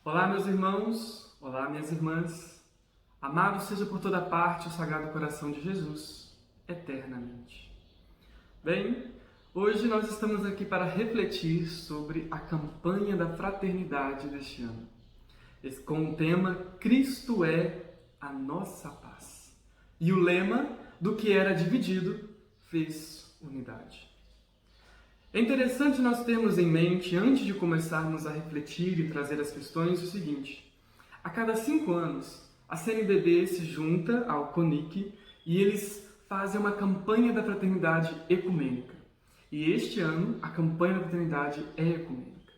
Olá, meus irmãos, olá, minhas irmãs. Amado seja por toda parte o Sagrado Coração de Jesus, eternamente. Bem, hoje nós estamos aqui para refletir sobre a campanha da fraternidade deste ano, com o tema Cristo é a nossa paz. E o lema do que era dividido fez unidade. É interessante nós termos em mente, antes de começarmos a refletir e trazer as questões, o seguinte: a cada 5 anos, a CNBB se junta ao CONIC e eles fazem uma campanha da fraternidade ecumênica. E este ano, a campanha da fraternidade é ecumênica.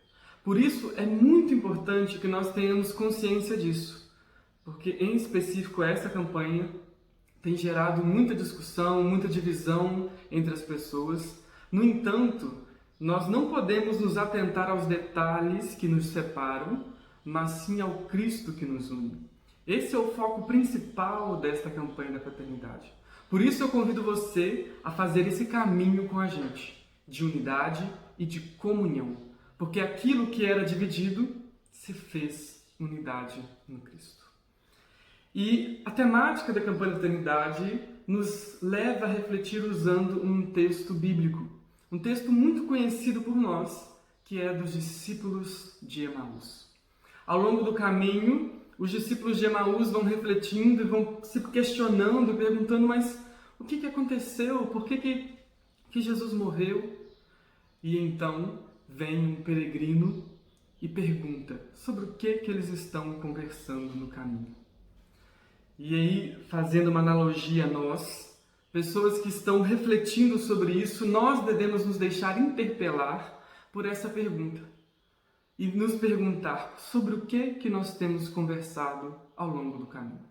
Por isso, é muito importante que nós tenhamos consciência disso, porque, em específico, essa campanha tem gerado muita discussão, muita divisão entre as pessoas. No entanto, nós não podemos nos atentar aos detalhes que nos separam, mas sim ao Cristo que nos une. Esse é o foco principal desta campanha da fraternidade. Por isso eu convido você a fazer esse caminho com a gente, de unidade e de comunhão, porque aquilo que era dividido se fez unidade no Cristo. E a temática da campanha da fraternidade nos leva a refletir usando um texto bíblico. Um texto muito conhecido por nós, que é dos discípulos de Emaús. Ao longo do caminho, os discípulos de Emaús vão refletindo e vão se questionando, perguntando, mas o que aconteceu? Por que Jesus morreu? E então vem um peregrino e pergunta sobre o que eles estão conversando no caminho. E aí, fazendo uma analogia a nós, pessoas que estão refletindo sobre isso, nós devemos nos deixar interpelar por essa pergunta e nos perguntar sobre o que nós temos conversado ao longo do caminho.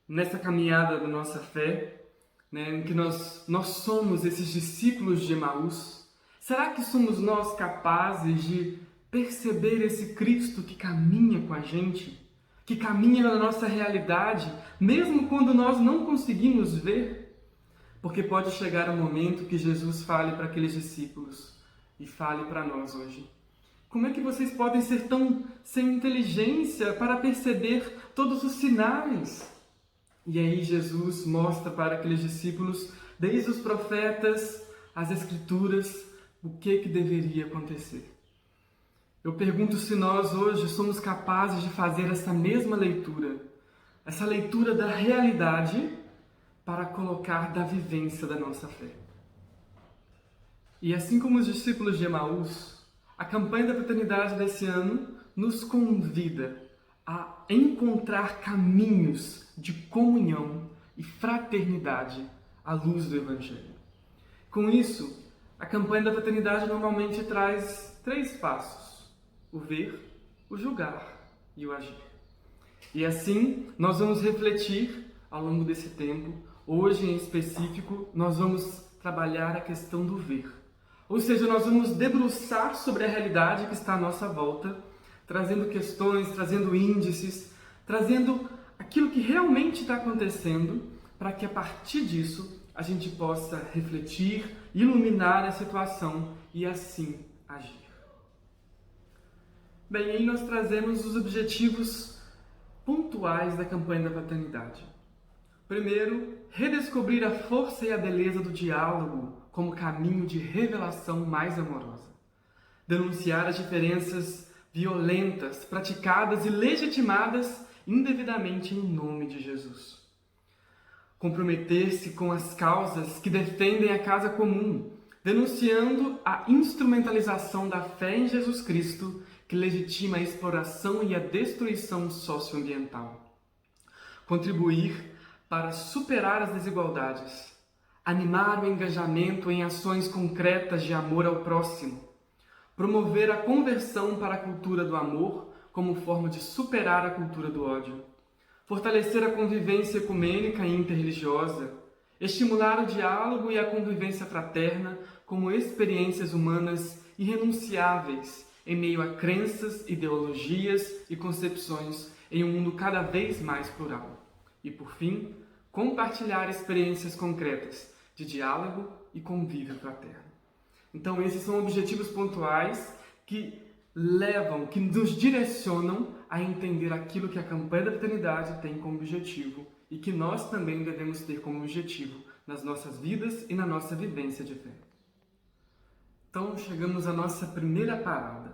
Nessa caminhada da nossa fé, em que nós somos esses discípulos de Emaús, será que somos nós capazes de perceber esse Cristo que caminha com a gente? Que caminha na nossa realidade, mesmo quando nós não conseguimos ver? Porque pode chegar um momento que Jesus fale para aqueles discípulos e fale para nós hoje. Como é que vocês podem ser tão sem inteligência para perceber todos os sinais? E aí Jesus mostra para aqueles discípulos, desde os profetas, as Escrituras, o que deveria acontecer. Eu pergunto se nós hoje somos capazes de fazer essa mesma leitura, essa leitura da realidade para colocar da vivência da nossa fé. E assim como os discípulos de Emaús, a campanha da fraternidade desse ano nos convida a encontrar caminhos de comunhão e fraternidade à luz do Evangelho. Com isso, a campanha da fraternidade normalmente traz 3 passos: o ver, o julgar e o agir. E assim, nós vamos refletir ao longo desse tempo. Hoje, em específico, nós vamos trabalhar a questão do ver. Ou seja, nós vamos debruçar sobre a realidade que está à nossa volta, trazendo questões, trazendo índices, trazendo aquilo que realmente está acontecendo, para que a partir disso a gente possa refletir, iluminar a situação e assim agir. Bem, aí nós trazemos os objetivos pontuais da campanha da fraternidade. Primeiro, redescobrir a força e a beleza do diálogo como caminho de revelação mais amorosa. Denunciar as diferenças violentas, praticadas e legitimadas indevidamente em nome de Jesus. Comprometer-se com as causas que defendem a causa comum, denunciando a instrumentalização da fé em Jesus Cristo que legitima a exploração e a destruição socioambiental. Contribuir para superar as desigualdades, animar o engajamento em ações concretas de amor ao próximo, promover a conversão para a cultura do amor como forma de superar a cultura do ódio, fortalecer a convivência ecumênica e interreligiosa, estimular o diálogo e a convivência fraterna como experiências humanas irrenunciáveis em meio a crenças, ideologias e concepções em um mundo cada vez mais plural. E, por fim, compartilhar experiências concretas de diálogo e convívio fraterno. Então, esses são objetivos pontuais que levam, que nos direcionam a entender aquilo que a campanha da fraternidade tem como objetivo e que nós também devemos ter como objetivo nas nossas vidas e na nossa vivência de fé. Então chegamos à nossa primeira parada,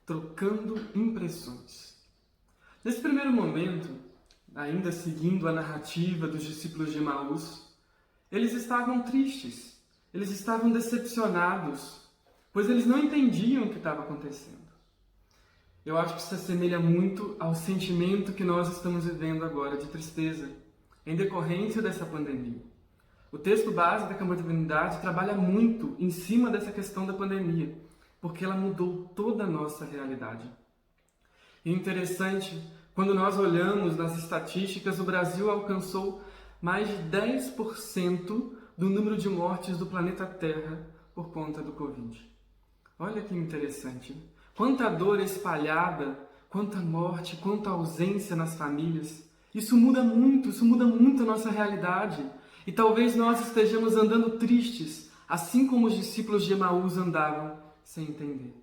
trocando impressões. Nesse primeiro momento, ainda seguindo a narrativa dos discípulos de Emaús, eles estavam tristes, eles estavam decepcionados, pois eles não entendiam o que estava acontecendo. Eu acho que isso se assemelha muito ao sentimento que nós estamos vivendo agora de tristeza, em decorrência dessa pandemia. O texto base da Campanha da Fraternidade trabalha muito em cima dessa questão da pandemia, porque ela mudou toda a nossa realidade. E interessante, quando nós olhamos nas estatísticas, o Brasil alcançou mais de 10% do número de mortes do planeta Terra por conta do Covid. Olha que interessante. Quanta dor espalhada, quanta morte, quanta ausência nas famílias. Isso muda muito a nossa realidade. E talvez nós estejamos andando tristes, assim como os discípulos de Emaús andavam, sem entender.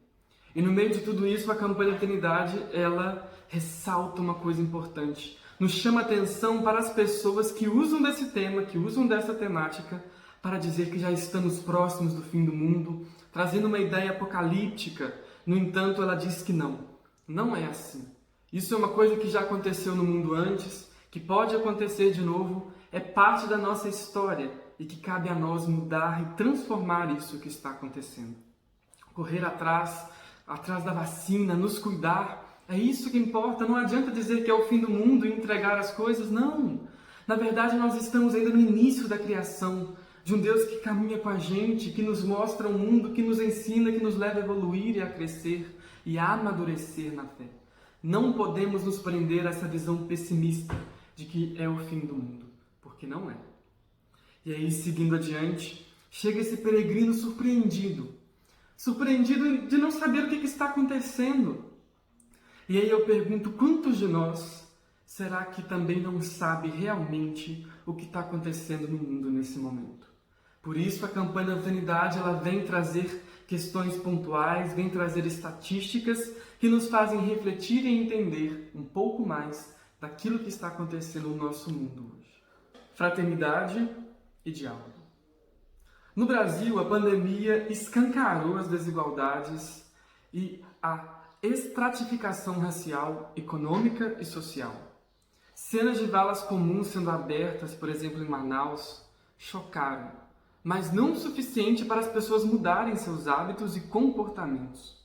E no meio de tudo isso, a campanha da Eternidade, ela ressalta uma coisa importante. Nos chama a atenção para as pessoas que usam desse tema, que usam dessa temática, para dizer que já estamos próximos do fim do mundo, trazendo uma ideia apocalíptica. No entanto, ela diz que não é assim. Isso é uma coisa que já aconteceu no mundo antes, que pode acontecer de novo, é parte da nossa história e que cabe a nós mudar e transformar isso que está acontecendo. Correr atrás da vacina, nos cuidar, é isso que importa. Não adianta dizer que é o fim do mundo e entregar as coisas, não. Na verdade, nós estamos ainda no início da criação, de um Deus que caminha com a gente, que nos mostra o mundo, que nos ensina, que nos leva a evoluir e a crescer e a amadurecer na fé. Não podemos nos prender a essa visão pessimista de que é o fim do mundo, porque não é. E aí, seguindo adiante, chega esse peregrino surpreendido de não saber o que está acontecendo. E aí eu pergunto, quantos de nós será que também não sabe realmente o que está acontecendo no mundo nesse momento? Por isso a campanha da fraternidade, ela vem trazer questões pontuais, vem trazer estatísticas que nos fazem refletir e entender um pouco mais daquilo que está acontecendo no nosso mundo hoje. Fraternidade e diálogo. No Brasil, a pandemia escancarou as desigualdades e a estratificação racial, econômica e social. Cenas de valas comuns sendo abertas, por exemplo, em Manaus, chocaram, mas não o suficiente para as pessoas mudarem seus hábitos e comportamentos.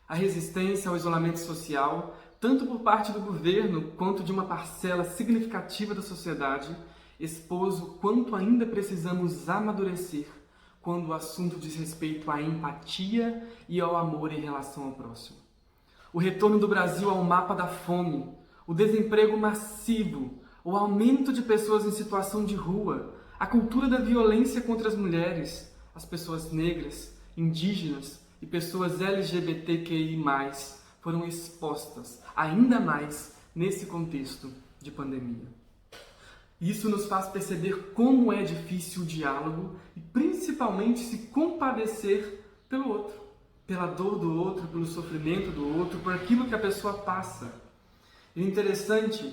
A resistência ao isolamento social, tanto por parte do governo quanto de uma parcela significativa da sociedade, expôs o quanto ainda precisamos amadurecer quando o assunto diz respeito à empatia e ao amor em relação ao próximo. O retorno do Brasil ao mapa da fome, o desemprego massivo, o aumento de pessoas em situação de rua, a cultura da violência contra as mulheres, as pessoas negras, indígenas e pessoas LGBTQI+, foram expostas ainda mais nesse contexto de pandemia. Isso nos faz perceber como é difícil o diálogo e principalmente se compadecer pelo outro, pela dor do outro, pelo sofrimento do outro, por aquilo que a pessoa passa. E o interessante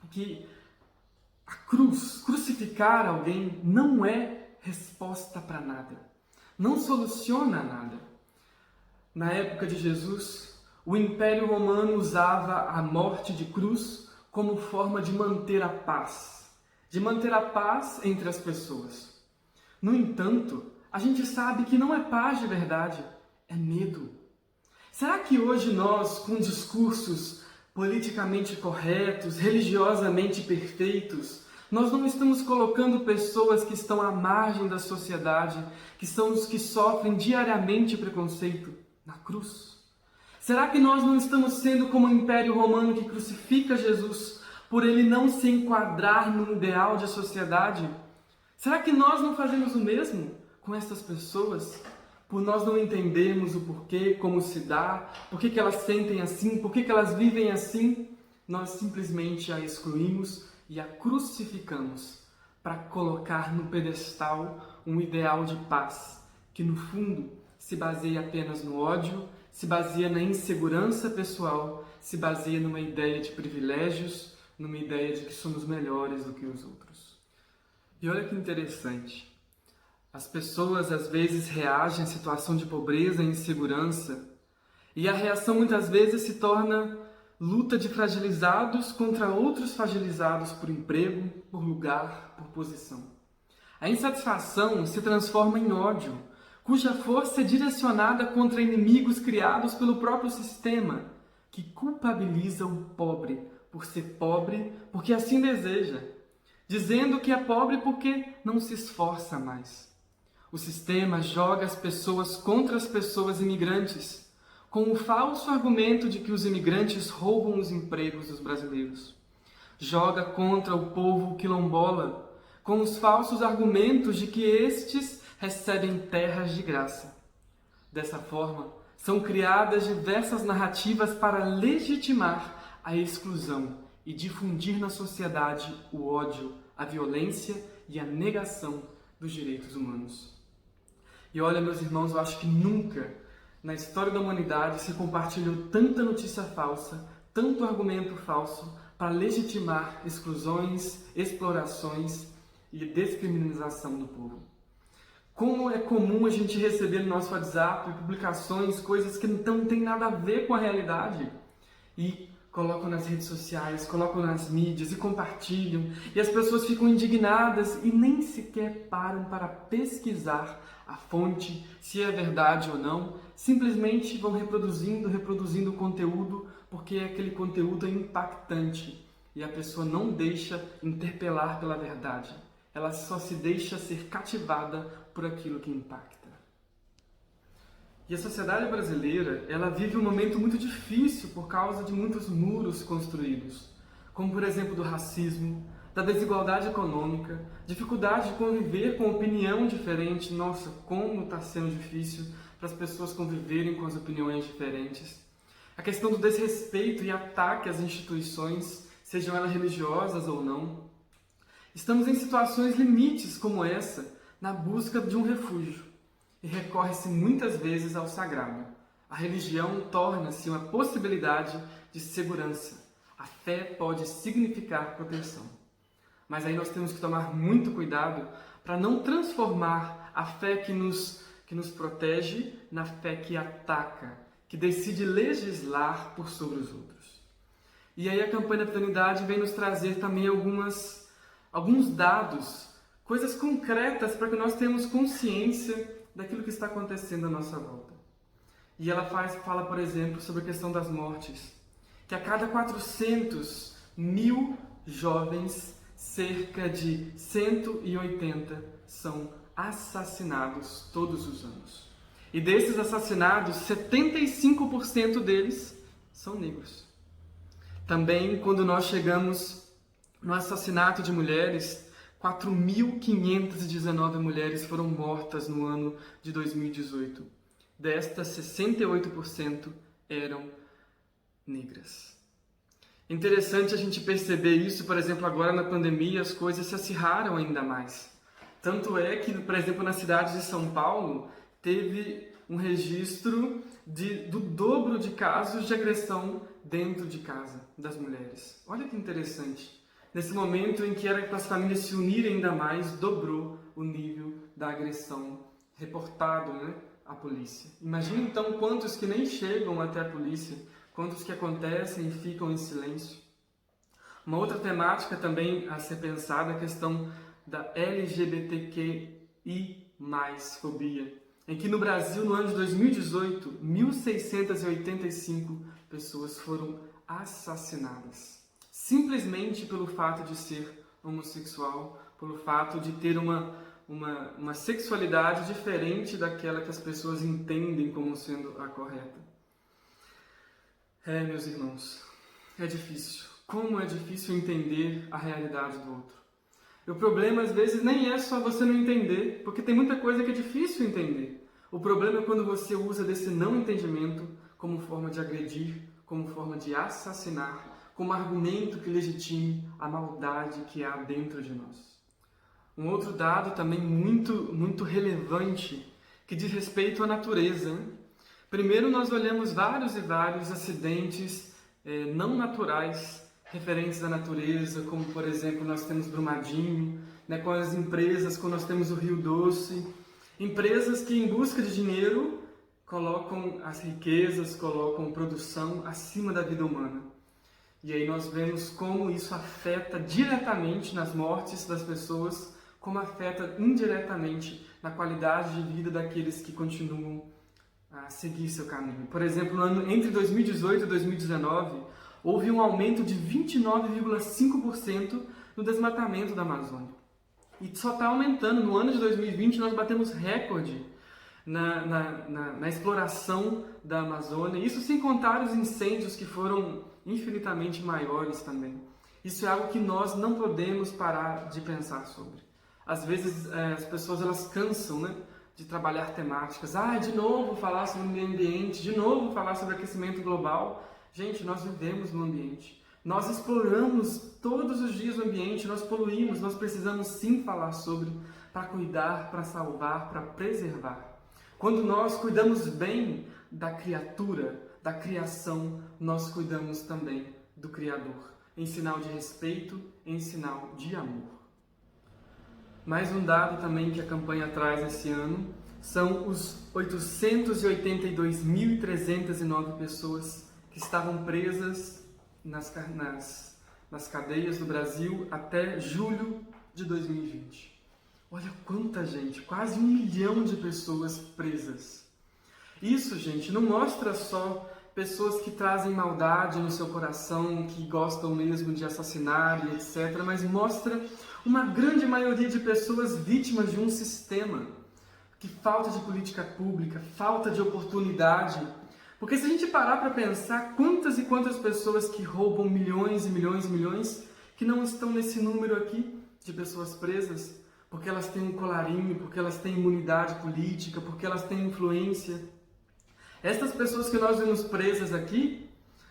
é que a cruz, crucificar alguém, não é resposta para nada, não soluciona nada. Na época de Jesus, o Império Romano usava a morte de cruz como forma de manter a paz entre as pessoas. No entanto, a gente sabe que não é paz de verdade, é medo. Será que hoje nós, com discursos politicamente corretos, religiosamente perfeitos, nós não estamos colocando pessoas que estão à margem da sociedade, que são os que sofrem diariamente preconceito, na cruz? Será que nós não estamos sendo como o Império Romano que crucifica Jesus por ele não se enquadrar no ideal de sociedade? Será que nós não fazemos o mesmo com essas pessoas? Por nós não entendermos o porquê, como se dá, por que elas sentem assim, por que elas vivem assim, nós simplesmente a excluímos e a crucificamos para colocar no pedestal um ideal de paz que, no fundo, se baseia apenas no ódio, se baseia na insegurança pessoal, se baseia numa ideia de privilégios, numa ideia de que somos melhores do que os outros. E olha que interessante. As pessoas às vezes reagem à situação de pobreza e insegurança, e a reação muitas vezes se torna luta de fragilizados contra outros fragilizados por emprego, por lugar, por posição. A insatisfação se transforma em ódio, cuja força é direcionada contra inimigos criados pelo próprio sistema, que culpabiliza o pobre por ser pobre porque assim deseja, dizendo que é pobre porque não se esforça mais. O sistema joga as pessoas contra as pessoas imigrantes, com o falso argumento de que os imigrantes roubam os empregos dos brasileiros. Joga contra o povo quilombola, com os falsos argumentos de que estes recebem terras de graça. Dessa forma, são criadas diversas narrativas para legitimar a exclusão e difundir na sociedade o ódio, a violência e a negação dos direitos humanos. E olha, meus irmãos, eu acho que nunca na história da humanidade se compartilhou tanta notícia falsa, tanto argumento falso para legitimar exclusões, explorações e descriminalização do povo. Como é comum a gente receber no nosso WhatsApp publicações, coisas que não tem nada a ver com a realidade e colocam nas redes sociais, colocam nas mídias e compartilham, e as pessoas ficam indignadas e nem sequer param para pesquisar a fonte, se é verdade ou não, simplesmente vão reproduzindo o conteúdo porque aquele conteúdo é impactante e a pessoa não deixa interpelar pela verdade. Ela só se deixa ser cativada por aquilo que impacta. E a sociedade brasileira, ela vive um momento muito difícil por causa de muitos muros construídos, como por exemplo do racismo, da desigualdade econômica, dificuldade de conviver com opinião diferente. Nossa, como está sendo difícil para as pessoas conviverem com as opiniões diferentes. A questão do desrespeito e ataque às instituições, sejam elas religiosas ou não. Estamos em situações limites como essa, na busca de um refúgio, e recorre-se muitas vezes ao sagrado. A religião torna-se uma possibilidade de segurança. A fé pode significar proteção. Mas aí nós temos que tomar muito cuidado para não transformar a fé que nos protege na fé que ataca, que decide legislar por sobre os outros. E aí a campanha da fraternidade vem nos trazer também alguns dados, coisas concretas para que nós tenhamos consciência daquilo que está acontecendo à nossa volta. E ela fala, por exemplo, sobre a questão das mortes, que a cada 400.000 jovens, cerca de 180 são assassinados todos os anos. E desses assassinados, 75% deles são negros. Também, quando nós chegamos no assassinato de mulheres, 4.519 mulheres foram mortas no ano de 2018. Destas, 68% eram negras. Interessante a gente perceber isso, por exemplo, agora na pandemia as coisas se acirraram ainda mais. Tanto é que, por exemplo, na cidade de São Paulo, teve um registro do dobro de casos de agressão dentro de casa das mulheres. Olha que interessante. Nesse momento em que era para as famílias se unirem ainda mais, dobrou o nível da agressão reportado, à polícia. Imagina então quantos que nem chegam até a polícia, quantos que acontecem e ficam em silêncio. Uma outra temática também a ser pensada é a questão da LGBTQI+, fobia, em que no Brasil, no ano de 2018, 1.685 pessoas foram assassinadas. Simplesmente pelo fato de ser homossexual, pelo fato de ter uma sexualidade diferente daquela que as pessoas entendem como sendo a correta. Meus irmãos, é difícil. Como é difícil entender a realidade do outro. E o problema, às vezes, nem é só você não entender, porque tem muita coisa que é difícil entender. O problema é quando você usa desse não entendimento como forma de agredir, como forma de assassinar, como argumento que legitime a maldade que há dentro de nós. Um outro dado também muito relevante, que diz respeito à natureza. Primeiro, nós olhamos vários e vários acidentes não naturais referentes à natureza, como, por exemplo, nós temos Brumadinho, né, com as empresas, quando nós temos o Rio Doce, empresas que, em busca de dinheiro, colocam as riquezas, colocam produção acima da vida humana. E aí nós vemos como isso afeta diretamente nas mortes das pessoas, como afeta indiretamente na qualidade de vida daqueles que continuam a seguir seu caminho. Por exemplo, entre 2018 e 2019, houve um aumento de 29,5% no desmatamento da Amazônia. E só está aumentando. No ano de 2020, nós batemos recorde na exploração da Amazônia. Isso sem contar os incêndios que foram infinitamente maiores também. Isso é algo que nós não podemos parar de pensar sobre. Às vezes as pessoas elas cansam, né, de trabalhar temáticas. De novo falar sobre o meio ambiente, de novo falar sobre aquecimento global. Gente, nós vivemos no ambiente. Nós exploramos todos os dias o ambiente, nós poluímos, nós precisamos sim falar sobre, para cuidar, para salvar, para preservar. Quando nós cuidamos bem da criatura, da criação, nós cuidamos também do Criador, em sinal de respeito, em sinal de amor. Mais um dado também que a campanha traz esse ano são os 882.309 pessoas que estavam presas nas cadeias do Brasil até julho de 2020. Olha quanta gente, quase 1 milhão de pessoas presas. Isso, gente, não mostra só pessoas que trazem maldade no seu coração, que gostam mesmo de assassinar e etc., mas mostra uma grande maioria de pessoas vítimas de um sistema, que falta de política pública, falta de oportunidade. Porque se a gente parar para pensar quantas e quantas pessoas que roubam milhões e milhões e milhões, que não estão nesse número aqui de pessoas presas, porque elas têm um colarinho, porque elas têm imunidade política, porque elas têm influência. Essas pessoas que nós vemos presas aqui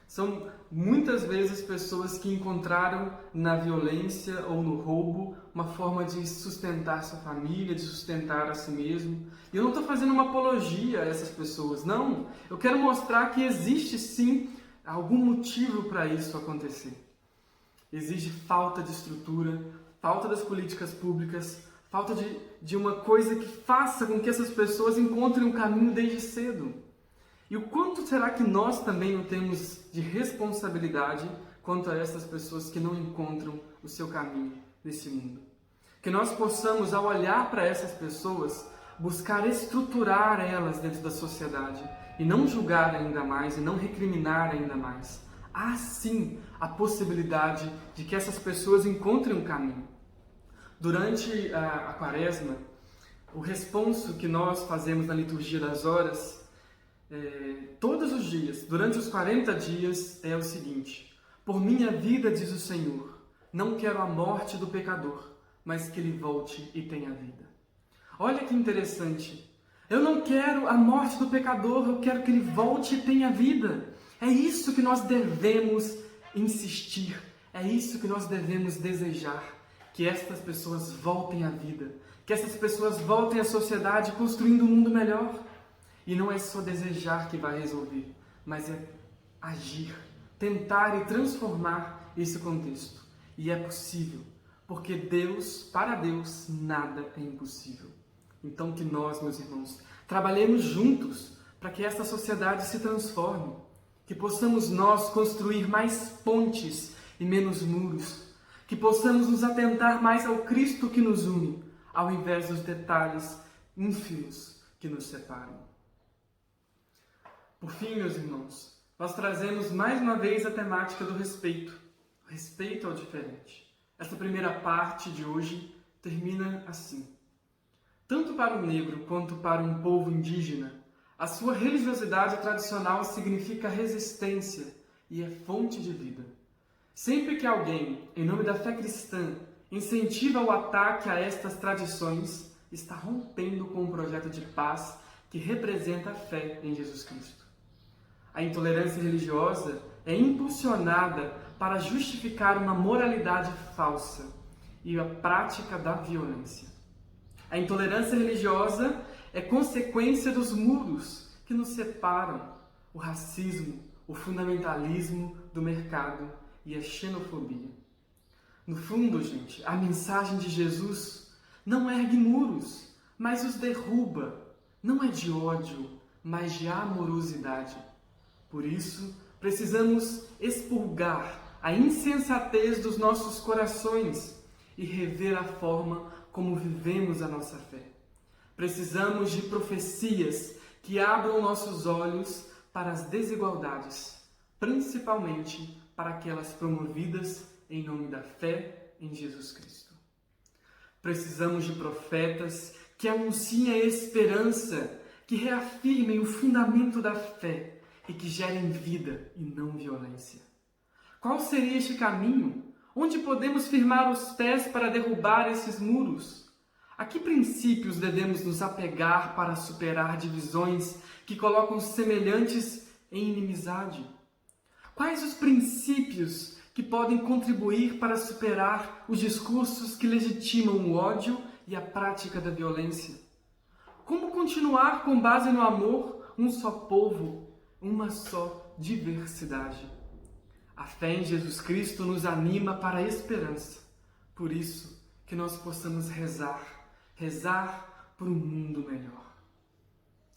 são muitas vezes pessoas que encontraram na violência ou no roubo uma forma de sustentar sua família, de sustentar a si mesmo. E eu não estou fazendo uma apologia a essas pessoas, não. Eu quero mostrar que existe sim algum motivo para isso acontecer. Existe falta de estrutura, falta das políticas públicas, falta de uma coisa que faça com que essas pessoas encontrem um caminho desde cedo. E o quanto será que nós também não temos de responsabilidade quanto a essas pessoas que não encontram o seu caminho nesse mundo? Que nós possamos, ao olhar para essas pessoas, buscar estruturar elas dentro da sociedade e não julgar ainda mais e não recriminar ainda mais. Há sim a possibilidade de que essas pessoas encontrem um caminho. Durante a Quaresma, o responso que nós fazemos na liturgia das horas, todos os dias, durante os 40 dias, é o seguinte: por minha vida, diz o Senhor, não quero a morte do pecador, mas que ele volte e tenha vida. Olha que interessante. Eu não quero a morte do pecador, eu quero que ele volte e tenha vida. É isso que nós devemos insistir, é isso que nós devemos desejar, que estas pessoas voltem à vida, que essas pessoas voltem à sociedade construindo um mundo melhor. E não é só desejar que vai resolver, mas é agir, tentar e transformar esse contexto. E é possível, porque para Deus, nada é impossível. Então que nós, meus irmãos, trabalhemos juntos para que esta sociedade se transforme, que possamos nós construir mais pontes e menos muros, que possamos nos atentar mais ao Cristo que nos une, ao invés dos detalhes ínfimos que nos separam. Por fim, meus irmãos, nós trazemos mais uma vez a temática do respeito, o respeito ao diferente. Essa primeira parte de hoje termina assim: tanto para o negro quanto para um povo indígena, a sua religiosidade tradicional significa resistência e é fonte de vida. Sempre que alguém, em nome da fé cristã, incentiva o ataque a estas tradições, está rompendo com um projeto de paz que representa a fé em Jesus Cristo. A intolerância religiosa é impulsionada para justificar uma moralidade falsa e a prática da violência. A intolerância religiosa é consequência dos muros que que nos separam: o racismo, o fundamentalismo do mercado e a xenofobia. No fundo, gente, a mensagem de Jesus não ergue muros, mas os derruba. Não é de ódio, mas de amorosidade. Por isso, precisamos expurgar a insensatez dos nossos corações e rever a forma como vivemos a nossa fé. Precisamos de profecias que abram nossos olhos para as desigualdades, principalmente para aquelas promovidas em nome da fé em Jesus Cristo. Precisamos de profetas que anunciem a esperança, que reafirmem o fundamento da fé e que gerem vida e não violência. Qual seria este caminho? Onde podemos firmar os pés para derrubar esses muros? A que princípios devemos nos apegar para superar divisões que colocam semelhantes em inimizade? Quais os princípios que podem contribuir para superar os discursos que legitimam o ódio e a prática da violência? Como continuar com base no amor, um só povo, uma só diversidade? A fé em Jesus Cristo nos anima para a esperança. Por isso, que nós possamos rezar por um mundo melhor.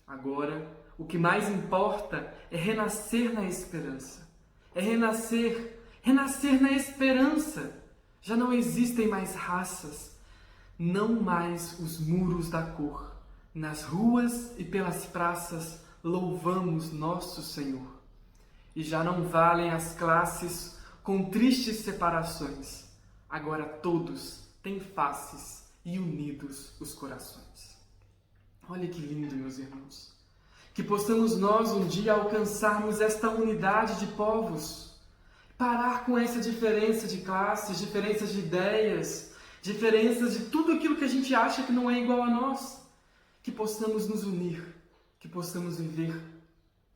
Agora, o que mais importa é renascer na esperança. É renascer na esperança. Já não existem mais raças, não mais os muros da cor. Nas ruas e pelas praças louvamos nosso Senhor. E já não valem as classes com tristes separações. Agora todos têm faces e unidos os corações. Olha que lindo, meus irmãos. Que possamos nós um dia alcançarmos esta unidade de povos. Parar com essa diferença de classes, diferenças de ideias, diferenças de tudo aquilo que a gente acha que não é igual a nós. Que possamos nos unir, que possamos viver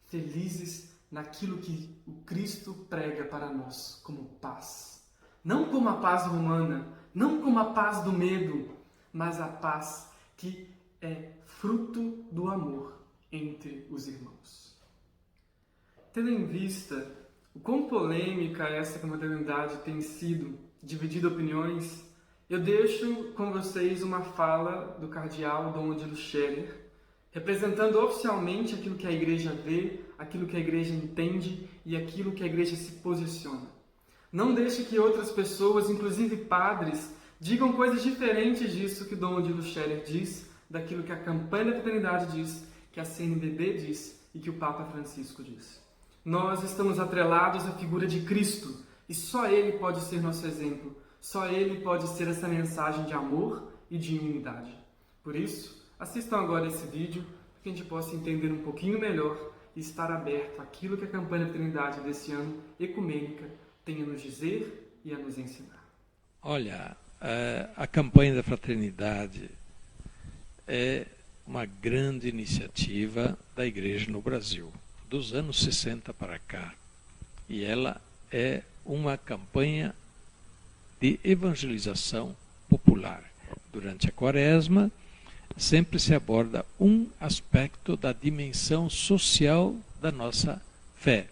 felizes naquilo que o Cristo prega para nós como paz. Não como a paz romana, não como a paz do medo, mas a paz que é fruto do amor entre os irmãos. Tendo em vista o quão polêmica essa modernidade tem sido, dividindo opiniões, eu deixo com vocês uma fala do cardeal Dom Odilo Scherer, representando oficialmente aquilo que a Igreja vê, aquilo que a Igreja entende e aquilo que a Igreja se posiciona. Não deixe que outras pessoas, inclusive padres, digam coisas diferentes disso que Dom Odilo Scherer diz, daquilo que a Campanha da Fraternidade diz, que a CNBB diz e que o Papa Francisco diz. Nós estamos atrelados à figura de Cristo e só Ele pode ser nosso exemplo, só Ele pode ser essa mensagem de amor e de unidade. Por isso, assistam agora esse vídeo para que a gente possa entender um pouquinho melhor e estar aberto àquilo que a Campanha da Fraternidade desse ano ecumênica tem a nos dizer e a nos ensinar. Olha, a Campanha da Fraternidade é uma grande iniciativa da Igreja no Brasil, dos anos 60 para cá. E ela é uma campanha de evangelização popular. Durante a Quaresma, sempre se aborda um aspecto da dimensão social da nossa fé.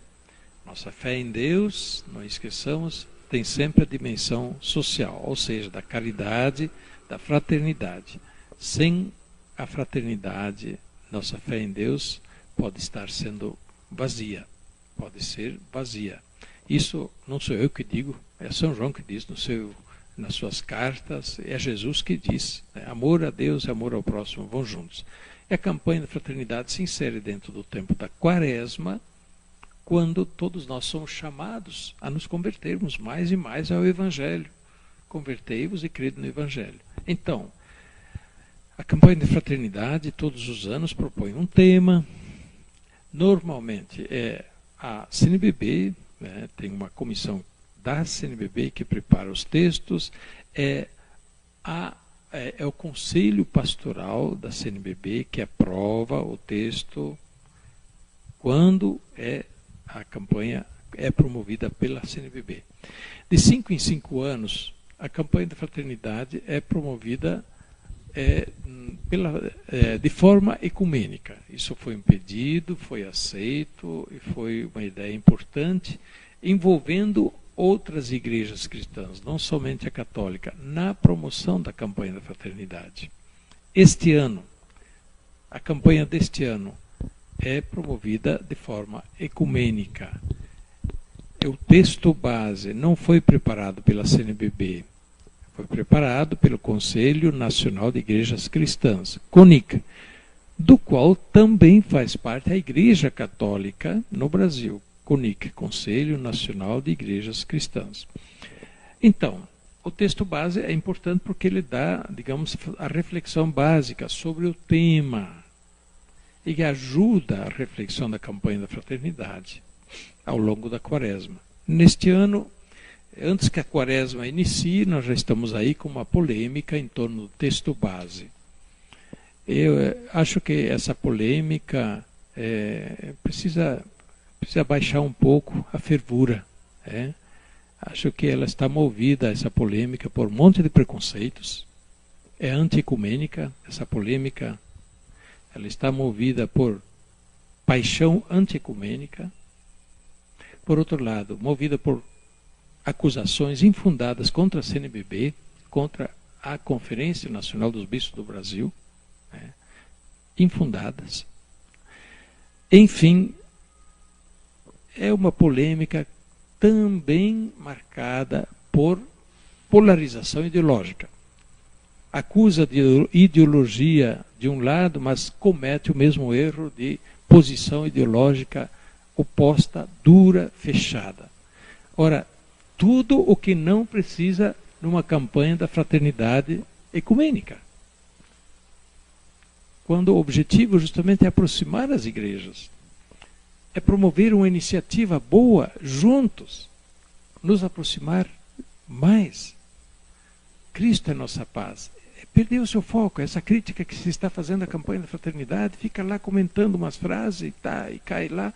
Nossa fé em Deus, não esqueçamos, tem sempre a dimensão social, ou seja, da caridade, da fraternidade. Sem a fraternidade, nossa fé em Deus pode estar sendo vazia, pode ser vazia. Isso não sou eu que digo, é São João que diz nas suas cartas, é Jesus que diz, né? Amor a Deus e amor ao próximo vão juntos. E a campanha da fraternidade se insere dentro do tempo da Quaresma, quando todos nós somos chamados a nos convertermos mais e mais ao Evangelho. Convertei-vos e crede no Evangelho. Então, a campanha de fraternidade, todos os anos, propõe um tema. Normalmente é a CNBB, né, tem uma comissão da CNBB que prepara os textos, é o Conselho Pastoral da CNBB que aprova o texto quando a campanha é promovida pela CNBB. De 5 em 5 anos, a campanha da fraternidade é promovida de forma ecumênica. Isso foi um pedido, foi aceito e foi uma ideia importante, envolvendo outras igrejas cristãs, não somente a católica, na promoção da campanha da fraternidade. Este ano, a campanha deste ano é promovida de forma ecumênica. O texto base não foi preparado pela CNBB, foi preparado pelo Conselho Nacional de Igrejas Cristãs, CONIC, do qual também faz parte a Igreja Católica no Brasil, CONIC, Conselho Nacional de Igrejas Cristãs. Então, o texto base é importante porque ele dá, digamos, a reflexão básica sobre o tema e ajuda a reflexão da campanha da fraternidade ao longo da Quaresma. Neste ano, antes que a Quaresma inicie, nós já estamos aí com uma polêmica em torno do texto base. Eu acho que essa polêmica precisa baixar um pouco a fervura. Acho que ela está movida, essa polêmica, por um monte de preconceitos. É anti-ecumênica, essa polêmica. Ela está movida por paixão anti-ecumênica. Por outro lado, movida por acusações infundadas contra a CNBB, contra a Conferência Nacional dos Bispos do Brasil, infundadas. Enfim, é uma polêmica também marcada por polarização ideológica. Acusa de ideologia de um lado, mas comete o mesmo erro de posição ideológica oposta, dura, fechada. Ora, tudo o que não precisa numa campanha da fraternidade ecumênica. Quando o objetivo justamente é aproximar as igrejas, é promover uma iniciativa boa juntos, nos aproximar mais. Cristo é nossa paz. Perdeu o seu foco, essa crítica que se está fazendo à campanha da fraternidade, fica lá comentando umas frases e cai lá.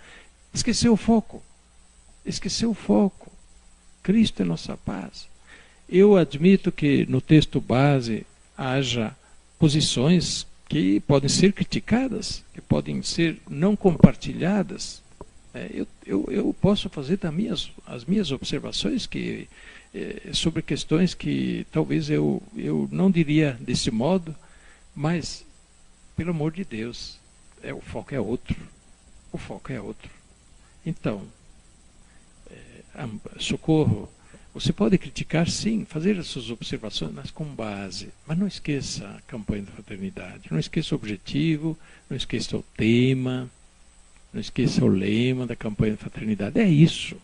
Esqueceu o foco. Esqueceu o foco. Cristo é nossa paz. Eu admito que no texto base haja posições que podem ser criticadas, que podem ser não compartilhadas. Eu posso fazer as minhas observações sobre questões que talvez eu não diria desse modo, mas, pelo amor de Deus, o foco é outro. O foco é outro. Então, Socorro, você pode criticar, sim, fazer as suas observações, mas com base. Mas não esqueça a campanha da fraternidade, não esqueça o objetivo, não esqueça o tema, não esqueça o lema da campanha da fraternidade. É isso.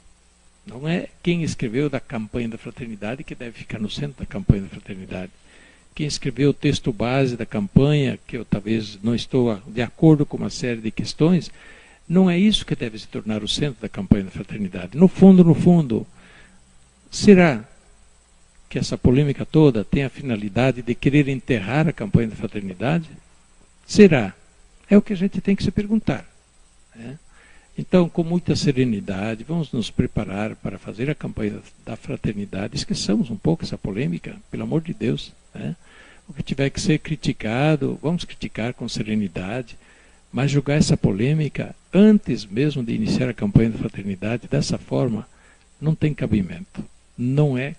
Não é quem escreveu da campanha da fraternidade que deve ficar no centro da campanha da fraternidade. Quem escreveu o texto base da campanha, que eu talvez não estou de acordo com uma série de questões, não é isso que deve se tornar o centro da campanha da fraternidade. No fundo, será que essa polêmica toda tem a finalidade de querer enterrar a campanha da fraternidade? Será? É o que a gente tem que se perguntar. Então, com muita serenidade, vamos nos preparar para fazer a campanha da fraternidade. Esqueçamos um pouco essa polêmica, pelo amor de Deus. O que tiver que ser criticado, vamos criticar com serenidade, mas julgar essa polêmica antes mesmo de iniciar a campanha da fraternidade dessa forma não tem cabimento. Não é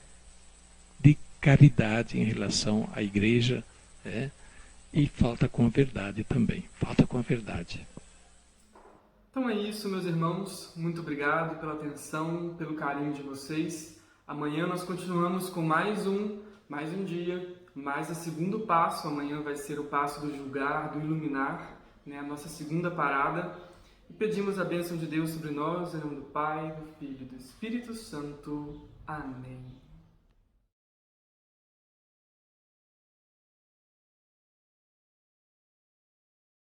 de caridade em relação à igreja, e falta com a verdade também. Falta com a verdade. Então é isso, meus irmãos. Muito obrigado pela atenção, pelo carinho de vocês. Amanhã nós continuamos com mais um dia, mais o segundo passo. Amanhã vai ser o passo do julgar, do iluminar, a nossa segunda parada. E pedimos a bênção de Deus sobre nós, em nome do Pai, do Filho e do Espírito Santo. Amém.